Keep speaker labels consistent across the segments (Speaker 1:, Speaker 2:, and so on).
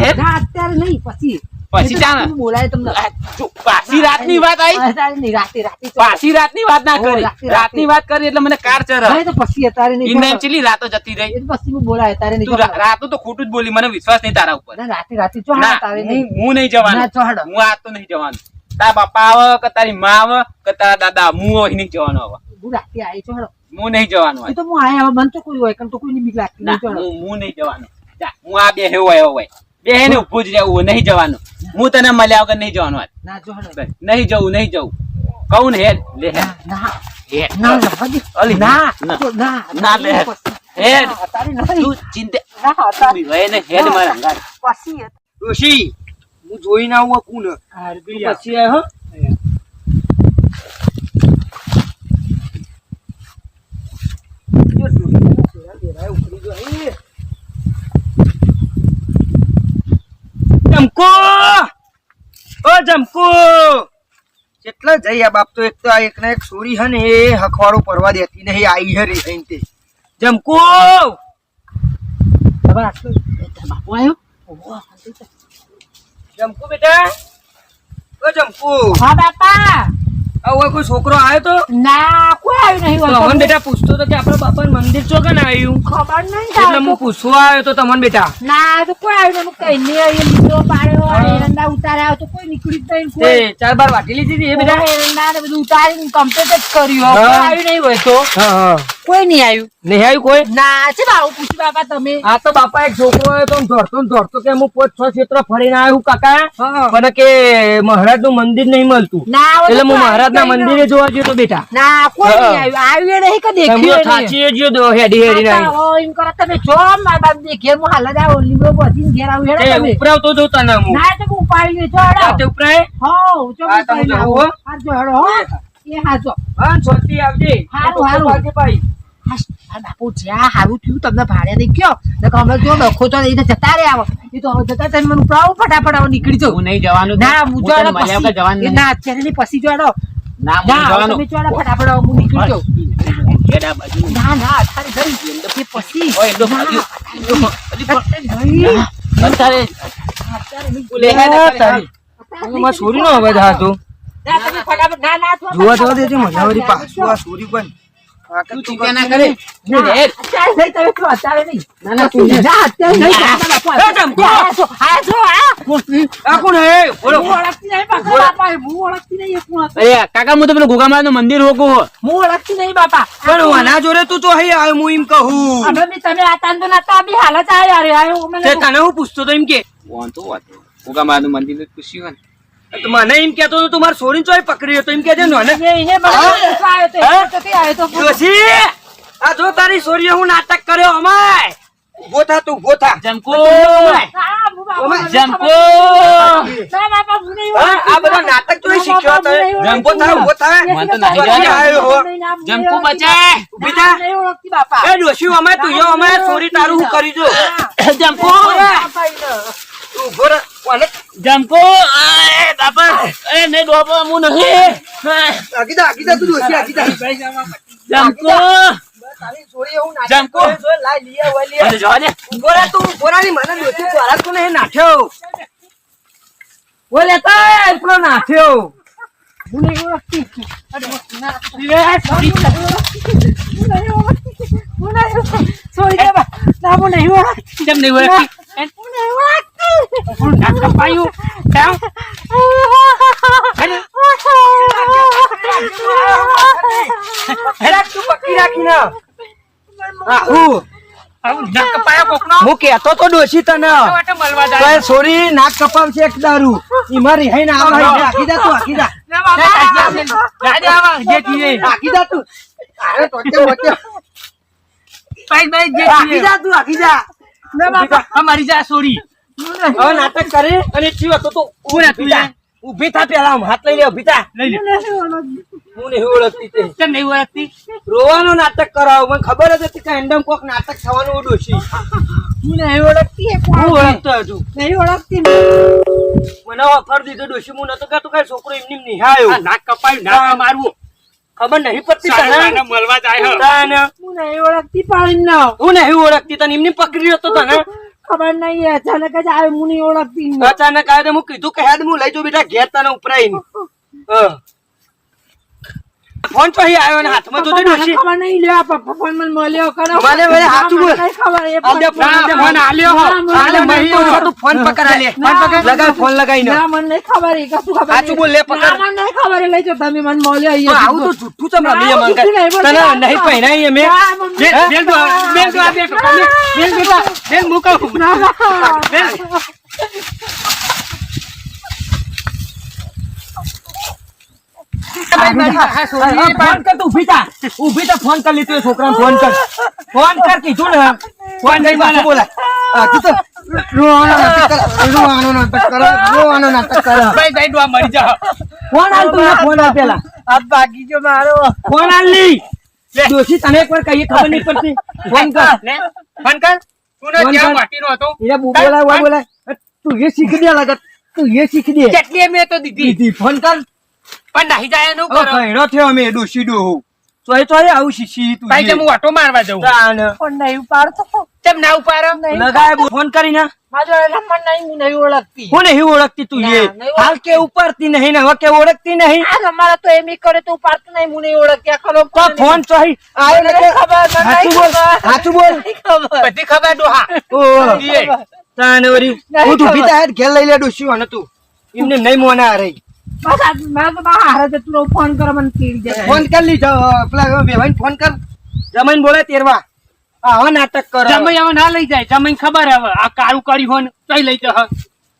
Speaker 1: હે
Speaker 2: ના અત્યારે નહીં પછી
Speaker 1: ચાલે
Speaker 2: બોલાય તમને
Speaker 1: પાછી રાતની વાત આવી
Speaker 2: રાતે
Speaker 1: પાછી રાતની વાત ના કરી રાતની વાત કરી એટલે મને કાર ચર
Speaker 2: તો પછી અત્યારે નહીં
Speaker 1: ઇન્ડિયન ચીલી રાતો જતી રહી
Speaker 2: પછી હું બોલાય અત્યારે નહીં
Speaker 1: તું રાતો તો ખોટું જ બોલી મને વિશ્વાસ નહીં તારા ઉપર
Speaker 2: રાતે ચોહાડે
Speaker 1: હું નહીં જવાનું હું આ તો નહીં જવાનું તારા બાપા આવે કે તારી માં આવે કે તારા દાદા હું નહીં જવાનો હવે
Speaker 2: હું રાતે આવી ચોહાડો હું
Speaker 1: નહીં જવાનું
Speaker 2: તો હું આયા મન તો કોઈ હોય કારણ તો કોઈની બીક લાગતી
Speaker 1: નહીં હું નહીં જવાનું હું આ બે હેવો આવ્યો હોય બે ને ઉભું જ રહેવું નહીં જવાનું હું તને મળ્યા વગર નહીં જવાનું નહીં જવું નહીં જવું કહું ને હેડ લે
Speaker 3: ડોશી હું જોઈને આવું કોણ પછી આવ્યો જમકો ઓ જમકો કેટલા જઈ આ બાપ તો એક તો આ એક ના એક સોરી હે ને એ હખવાડો પરવા દેતી નહીં આવી હે રે તે જમકો
Speaker 2: બાપુ આવ્યો
Speaker 3: જમકો બેટા ઓ જમકો
Speaker 2: હા બાપા
Speaker 3: આવો કોઈ છોકરો આવ્યો તો
Speaker 2: ના કોઈ આવ્યું નહીં
Speaker 3: તમને બેટા પૂછતો તો કે આપણા બાપા મંદિર ચોકન આવ્યું
Speaker 2: ખબર નહીં
Speaker 3: એટલે હું પૂછવા આવ્યો તો તમને બેટા
Speaker 2: ના તો કોઈ આવ્યું કઈ નહીં આવ્યું લીધો પાડ્યો એરંડા ઉતાર્યા તો કોઈ નીકળી જ નહીં કોઈ
Speaker 3: ચાર બાર વાટી લીધી એ બેટા
Speaker 2: એરંડા ને બધું ઉતારીને કમ્પ્લીટ જ કર્યું કોઈ આવ્યું નહીં હોય તો કોઈ નહીં આવ્યું
Speaker 3: નહીં આવ્યું કોઈ
Speaker 2: ના છે બાબુ પૂછી બાપા તમે
Speaker 3: આ તો બાપા એક છોકરો આવ્યો તો દોડતો કે હું 5-6 ક્ષેત્ર ફરીને આવ્યો કાકા મને કે મહારાજ નું મંદિર નહીં મળતું
Speaker 2: ના
Speaker 3: એટલે હું મહારાજ ના મંદિરે જોવા ગયો તો બેટા
Speaker 2: ના કોઈ નહીં આવ્યું નહીં કે દેખ્યું
Speaker 3: સાચી જો હેડી હેડી
Speaker 2: એમ કરો તમે જો મારા બાપ દેખે હું હાલ જ આવો લીમડો બધી ઘેર આવું હેડો તમે
Speaker 3: ઉપરાવ તો જોતા ના હું
Speaker 2: ના તો હું ઉપાડી લેજો હેડો
Speaker 3: તે ઉપરાય
Speaker 2: હો જો
Speaker 3: આ તમે જાઓ
Speaker 2: હા જો હેડો હો એ હાજો
Speaker 3: હા છોટી આવજે
Speaker 2: હારું ભાઈ બાપુ જ્યાં હારું થયું તમને ભાડે નહીં ગયો અમે જો ડખો તો એને જતા રે આવો એ તો જતા તમે મને ઉપાડો ફટાફટ આવો નીકળી જાવ
Speaker 1: નહીં જવાનું
Speaker 2: ના હું જો ના અત્યારે નહીં પછી જોડો
Speaker 1: ના જવાનું
Speaker 2: તમે જોડો ફટાફટ આવો હું નીકળી જાઉં ના ના અત્યારે ગઈ પછી
Speaker 3: છોરી નો અવાજ હતો
Speaker 2: ફટાફટ ના ના
Speaker 3: જોવા જવા દેજો મજાવારી પાછું આ છોરી પણ
Speaker 1: કાકા હું તો પેલું ગોગામાર નું મંદિર હોકું
Speaker 2: હું ઓળખતી નહીં બાપા
Speaker 3: આના જોડે તું તો હઈ આવ્યો હું એમ કહું
Speaker 2: તમે આતા તો નતા બી હાલત આવ્યા
Speaker 3: તને હું પૂછતો તો એમ કે
Speaker 1: ગોગામાર નું મંદિર પૂછ્યું
Speaker 3: મને એમ કેતો તો તમારે છોરી ચોય પકડ્યો તો એમ કે આ જો તારી છોરીએ હું નાટક કર્યો અમાય ઉભો થા તું ઉભો થા
Speaker 1: જમકો
Speaker 3: આ બધા નાટક તો શીખ્યો તો જમકો થા ઉભો થા
Speaker 1: જમકો બચાય
Speaker 3: ઉભી થા એ ડોશી અમાય તું યો અમાય છોરી તારું હું કરી જો
Speaker 1: જમકો
Speaker 3: ઉભો રે
Speaker 1: જમકો બાપા એ ને ડોબો હું નહીં
Speaker 3: આગીદા તું ડોશી આગીદા
Speaker 1: જમકો
Speaker 3: તારી છોરીએ હું નાટક
Speaker 1: જમકો
Speaker 3: લાઈ લીયા વાલી
Speaker 1: અરે જો ને
Speaker 3: ગોરા તું ગોરાની મને ડોશી દ્વારા કોને હે નાઠ્યો ઓલે તો એટલો નાઠ્યો
Speaker 2: હું નહીં ઓળખતી સોરી દેવા ના હું નહીં ઓળખતી
Speaker 1: કેમ નહીં ઓળખતી
Speaker 2: હું નહીં ઓળખતી
Speaker 1: હું નાટક પાયું કેમ
Speaker 3: હેરા તું પકડી રાખી ના હું
Speaker 1: નાટક પાયો કોકનો
Speaker 3: હું કેતો તો ડોશી તને
Speaker 1: વાટે મળવા જાય
Speaker 3: તો સોરી નાક કપાવશે એક દારૂ ઈમારી હઈ ના આવા આખી જા તું આખી જા
Speaker 1: ના બાબા રાજા આવા જે તીએ
Speaker 3: આખી જા તું અરે તોતે મોતે
Speaker 1: પાઈ બાઈ જે
Speaker 3: આખી જા તું આખી જા
Speaker 1: ના બાબા અમારી જા સોરી
Speaker 3: હવે નાટક કરે અને ચીવ તો ઊભી થા પેલા હાથ લઈ લે ઊભી થા
Speaker 1: લઈ લે
Speaker 3: હું નહીં ઓળખતી તે
Speaker 1: કેમ નહીં ઓળખતી
Speaker 3: રોવાનો નાટક કરાવ મને ખબર જ હતી કે એન્ડમ કોક નાટક થવાનું ઓડોશી
Speaker 2: હું નહીં ઓળખતી
Speaker 3: હું ઓળખતો હજુ
Speaker 2: નહીં ઓળખતી
Speaker 3: મને ઓફર દીધો ડોશી હું નતો કહેતો કે છોકરો એમની નિહાયો
Speaker 1: નાક કપાયું નાક મારવું
Speaker 3: ખબર નહીં પડતી તને
Speaker 1: મળવા જાય
Speaker 3: તને
Speaker 2: હું નહીં ઓળખતી પાણી ના
Speaker 3: હું નહીં ઓળખતી તને એમની પકડી હતો તને
Speaker 2: ખબર નહીં અચાનક જ આવે હું નહીં ઓળખતી
Speaker 3: અચાનક આવ્યો તો હું કીધું કે હેડ હું લઈ જાઉં બેટા ઘેર તને ઉપરાઈને ફોન તો અહીં આવ્યો ને હાથમાં જોજે ડોશી
Speaker 2: ખબર નહીં લ્યો પપ્પા ફોન મને મળ્યો કરો
Speaker 3: મને હાચું બોલ
Speaker 2: નહીં ખબર એ
Speaker 3: આલ દે ફોન આલ્યો હો આલે મહી તો તું ફોન પકડ આલે ફોન પકડ લગાવ ફોન લગાઈને
Speaker 2: ના મને નહીં ખબર એ કશું ખબર
Speaker 3: હાચું બોલ લે પકડ
Speaker 2: મને નહીં ખબર એ લઈ જો તમે મને મળ્યો
Speaker 3: તો
Speaker 2: અહીંયા
Speaker 3: આવું તો જુઠ્ઠું ચમ રમીએ મંગા તને નહીં પહેરાય અમે બેલ તો આ બેલ મુકો બેલ ફોન કર તું ઉભી થા ફોન કર લીધો છોકરાને ફોન કર કીધું ને ફોન નહીં પાછું બોલાય તું તો રોવાનો નાટક કરે ભાઈ ડોવા મરી જા ફોન આલ તું ફોન આલ પેલા
Speaker 2: આ ભાગી જો મારો
Speaker 3: ફોન આલ લી દોશી તને એકવાર કહીએ ખબર નહીં પડતી ફોન કર તું ને ક્યાં વાટીનો હતો એ બોલાય તું એ શીખી દે લાગત તું એ શીખી દે કેટલી મેં તો દીધી ફોન કર પણ નહીં જાય નું કરો કઈરો થયો અમે ડોશી ડોહો ચોય આવું શીશી તું ભાઈ હું ઓટો મારવા જાઉં
Speaker 2: ફોન નહીં ઉપાડતો
Speaker 3: કેમ ના ઉપાડો લગાય ફોન કરીને
Speaker 2: મારો નંબર નહીં હું નહીં ઓળખતી
Speaker 3: હું નહીં ઓળખતી તું એ હાલ કે ઉપાડતી નહીં ને હવે કે ઓળખતી નહીં
Speaker 2: આ તમારા તો એમ કરે તો ઉપાડતું નહીં હું નહીં ઓળખ્યા ખરો
Speaker 3: તો ફોન ચોય આયો ને
Speaker 2: ખબર
Speaker 3: સાચું બોલ બધી ખબર ડોહા ઓ તાનવરી હું તું ભીતા હેડ ઘેર લઈ લે ડોશી અને તું એમને નહીં મોના રહી
Speaker 2: ફોન કરો મને ચીડી જાય
Speaker 3: ફોન કરી લીધો પેલા બેવાઈને ફોન કર જમીન બોલે તેરવા આવા નાટક કરો
Speaker 4: જમાઈ હવે ના લઈ જાય જમાઈ ખબર હવે આ કાળું કર્યું હોય ને તોય લઈ જા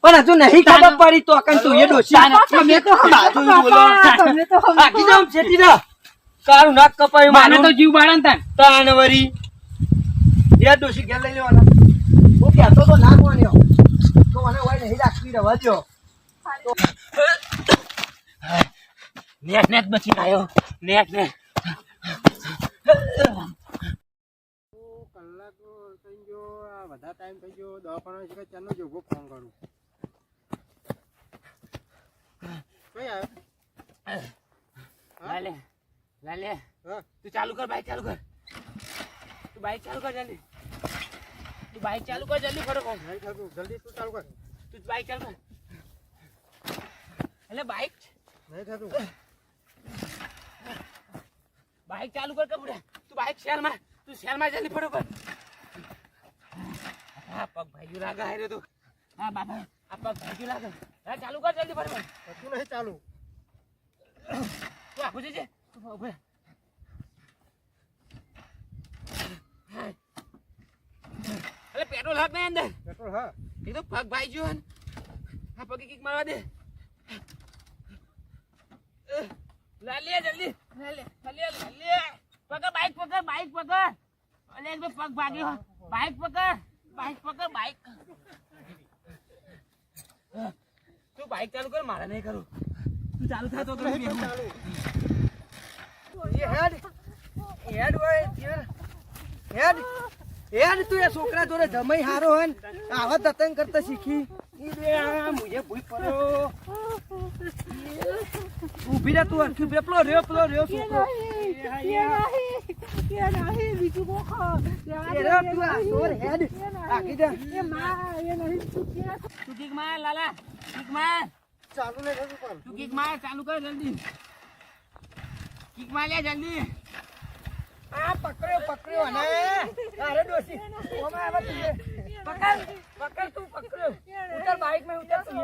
Speaker 3: પણ હજુ નહીં ખબર પડી તો અકન તું એ ડોશી
Speaker 2: તમે તો
Speaker 3: બાજુ બોલો
Speaker 2: તમે તો
Speaker 3: આખી જામ છેટી દો કાળું નાક કપાયું
Speaker 4: માને તો જીવ બાળન તાન
Speaker 3: તાનવરી એ ડોશી ઘેર લઈ લેવાના હું કહેતો તો ના માન્યો તો મને હોય નહીં રાખવી રહેવા દો
Speaker 4: નેટ બચી આવ્યો નેટ
Speaker 5: બધા ટાઈમ થઈ ગયો દવાખાનો છે ચાલો જો ફોન કરું કઈ આવ્યો
Speaker 4: લાલે તું ચાલુ કર બાઈક ચાલુ કર જલ્દી તું બાઈક ચાલુ કર જલ્દી ફટોફટ
Speaker 5: નહીં થતું જલ્દી તું ચાલુ કર
Speaker 4: તું બાઈક ચાલુ કર એટલે બાઈક
Speaker 5: નહીં થતું
Speaker 4: બાઈક ચાલુ કર કપડા તું બાઈક શેર માં જલ્દી ફટોફટ હા પગ ભાઈ લાગે હારે તો હા બાબા આ પગ ભાઈ લાગે હા ચાલુ કર જલ્દી ફટોફટ
Speaker 5: તું નહીં ચાલુ
Speaker 4: તું આખું છે ઉભે અલે પેટ્રોલ હાક ને અંદર
Speaker 5: પેટ્રોલ હા
Speaker 4: એ તો પગ ભાઈ જો હા પગે કિક મારવા દે લાલિયા જલ્દી લાલિયા પકડ બાઈક પકડ અલે એક પગ ભાગ્યો બાઈક પકડ તું બાઈક ચાલુ કર મારા નહીં કરું તું ચાલુ થા તો
Speaker 5: ચાલુ
Speaker 3: એ હેડ હોય હેડ તું એ છોકરા જોડે જમાઈ હારો હન આવા તતંગ કરતા શીખી ઈ બે મુજે ભૂઈ પડ્યો ઊભી રે તું અરખી પેલો રહ્યો છોકરો તું આ સોર હેડ આખી દે
Speaker 4: તું કિક માર લાલા કિક માર
Speaker 5: ચાલુ નહીં થતું પણ
Speaker 4: તું કિક માર ચાલુ કર જલ્દી કિક માર લે જલ્દી
Speaker 3: આ પકડ્યો અને અરે ડોસી ઓમાં આવા તું પકડ તું પકડ્યો ઉતર બાઈક में ઉતર તું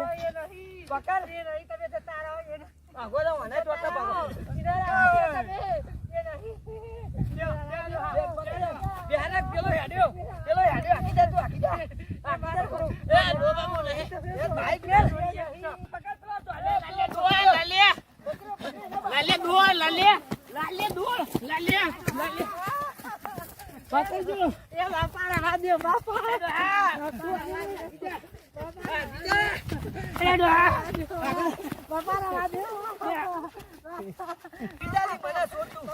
Speaker 3: પકડ ये नहीं तबे जता रहा ये આગો લો અને ટોટા પકડ ઇધર આવો તમે ये नहीं બિહારક પેલો હેડ્યો આખી જા તું આખી જા કરું એ ડોબા મો નહીં એ બાઈક રે પકડ પેલો તો લાલે દોડ
Speaker 2: પકડજો એ બાપા રાવા દે બાપા બાપા રાવા દે
Speaker 3: બિચારી બના છોડ તું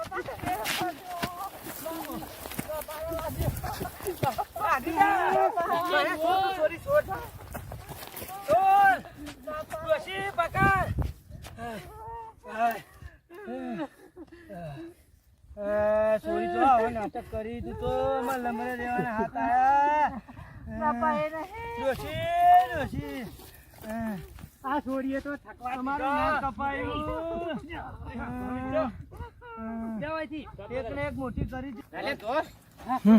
Speaker 3: સોરી છોડ ડોશી પકડ સોરી તો આવો નાટક કરી તું તો અમારે લમરે રહેવાના હાથ આયા
Speaker 2: બાપા એ નહીં.
Speaker 3: ડોશી આ છોડીએ તો થકવા તમારું નાક કપાયું
Speaker 4: જવાયથી.
Speaker 3: એકને એક મોટી કરી છે
Speaker 4: અલે દોસ્ત,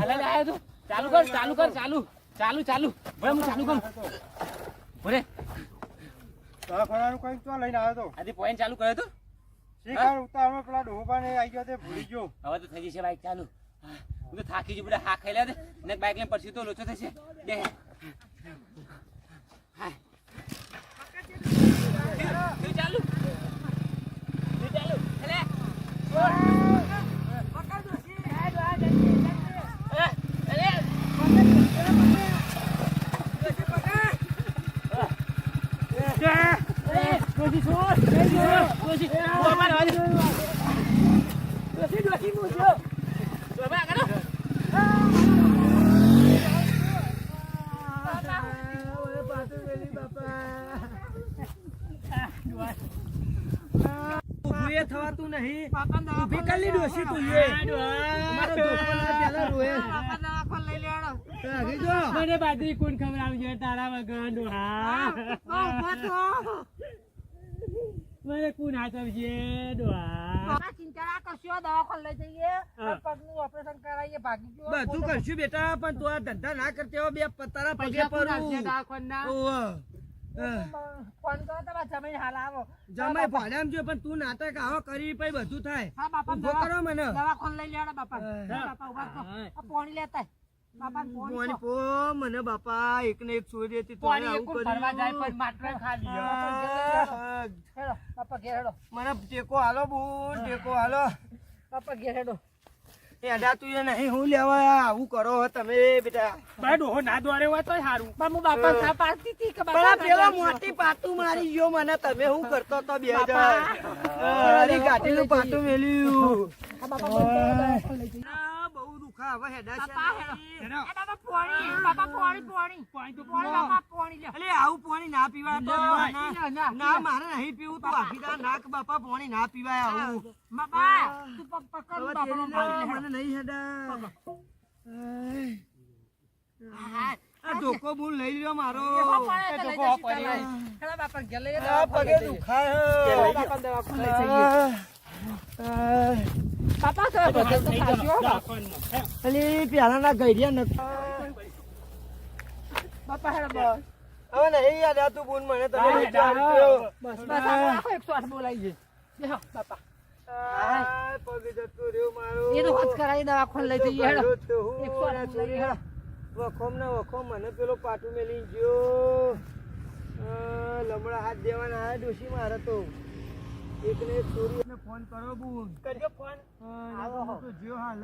Speaker 4: અલે આયો તું. ચાલુ કર ચાલુ. ભાઈ હું ચાલુ કરું. બોલે
Speaker 5: દવાખાનાનું કઈ તો લઈને આવ્યો તો
Speaker 4: આજે પોઈન્ટ ચાલુ કર્યો તો.
Speaker 5: શીખાડ ઉતારમાં પેલા ડોબાને આવી ગયો તે ભૂલી ગયો.
Speaker 4: હવે તો થઈ જશે બાઈક ચાલુ. હું તો થાકી ગયો, બધા હા ખાઈ લે ને બાઈક લઈને પછી તો લોચો થશે. બે હાય. તું ચાલુ. અલે
Speaker 3: ઊભી થવાતું નહીં ઊભી કરી લીધું હશે તું એ તમારો દોસ્તો પેલા રોએ આગળ જો
Speaker 4: મને બાજરી કોણ ખવડાવજો તારા વગર ડોહા. મને કોણ હાચવશે ડોહા.
Speaker 2: ચિંતા ના કરશો, દવાખાને લઈ જઈએ, પગનું ઓપરેશન કરાવીએ, ભાગી ગયો.
Speaker 3: બધું કરશું બેટા પણ તું આ ધંધા ના કરતી હો બે તારા પગે પડું
Speaker 2: ફોન કરો તમારા જમીન હાલ આવો.
Speaker 3: જમાઈ ભાડામ જો પણ તું નાટક આવો કરી પછી બધું થાય
Speaker 2: હા બાપા,
Speaker 3: ઉભો કરો મને
Speaker 2: દવાખાને લઈ લેવાના બાપા. બાપા ઉભા થો. આ પોણી લેતા બાપા,
Speaker 3: પોણી
Speaker 2: પોણી
Speaker 3: પો મને બાપા એક ને એક છોડી હતી તો આવું કર્યું
Speaker 2: હેડો બાપા ઘેર હેડો.
Speaker 3: મને ટેકો હાલો બુન ટેકો હાલો
Speaker 2: બાપા ઘેર હેડો.
Speaker 3: એડા તું એ નહીં હું લેવા આવું કરો હો તમે બેટા
Speaker 2: પણ હું બાપા ના પાડતી હતી કે
Speaker 3: પણ
Speaker 2: બાપા
Speaker 3: આ પેલા મોટી પાટું મારી ગયો મને તમે શું કરતો તો બે જણ અરે ગાડીનું પાટું મેલ્યું
Speaker 2: આ બાપા દવાખાને લઈ જઈએ.
Speaker 3: ના, બહુ દુખા હવે હેડા છે
Speaker 2: બાપા હેડો.
Speaker 3: નહીં.
Speaker 2: આ બાપા પોણી બાપા, પોણી બાપા, પોણી લ્યો.
Speaker 3: અલે આવું પાણી ના પીવાય તો
Speaker 2: ના, ના.
Speaker 3: ના મારે નહીં પીવું તું આખીદાર નાક બાપા પાણી ના પીવાય આવું
Speaker 2: બાપા તું પકડ
Speaker 3: હવે
Speaker 2: બાપા,
Speaker 3: તેરી
Speaker 2: પોણી
Speaker 3: ના,
Speaker 2: લે.
Speaker 3: મને નહીં હેડા
Speaker 2: હા,
Speaker 3: આ ધોકો બુન લઈ લ્યો મારો
Speaker 2: એવો પડે તો લઈ જઈશું તમે. હેડો બાપા ઘેર લઈ
Speaker 3: આ પગે દુખાય હે.
Speaker 2: બાપા દવાખાને લઈ જઈએ. બાપા તો બધે તો ખાજો બાપા.
Speaker 3: અલી પેલાના ગઈડિયા નથી
Speaker 2: બાપા હેડો બસ.
Speaker 3: હવે નહીં યાદ આતું બુન મને તમે
Speaker 2: હા,
Speaker 3: વિચાર
Speaker 2: હેડો.
Speaker 3: કર્યો.
Speaker 2: બસ બસ આ રાખો 108 બોલાવી દે. બેહો બાપા.
Speaker 3: આ પગે જતું રહ્યું મારું.
Speaker 2: એ તો હજ કરાવી દવાખાને લઈ જઈએ હેડો.
Speaker 3: ભાડું થયું.
Speaker 2: 108 લઈ હેડો.
Speaker 3: વખોમ ના વખોમ મને પેલો પાટું મેલી ગયો લમડા હાથ દેવાના આયા ડોશી મારે તો એકને એક છોરીને ફોન કરો બુન
Speaker 4: કરજો ફોન.
Speaker 3: આવો જો હાલ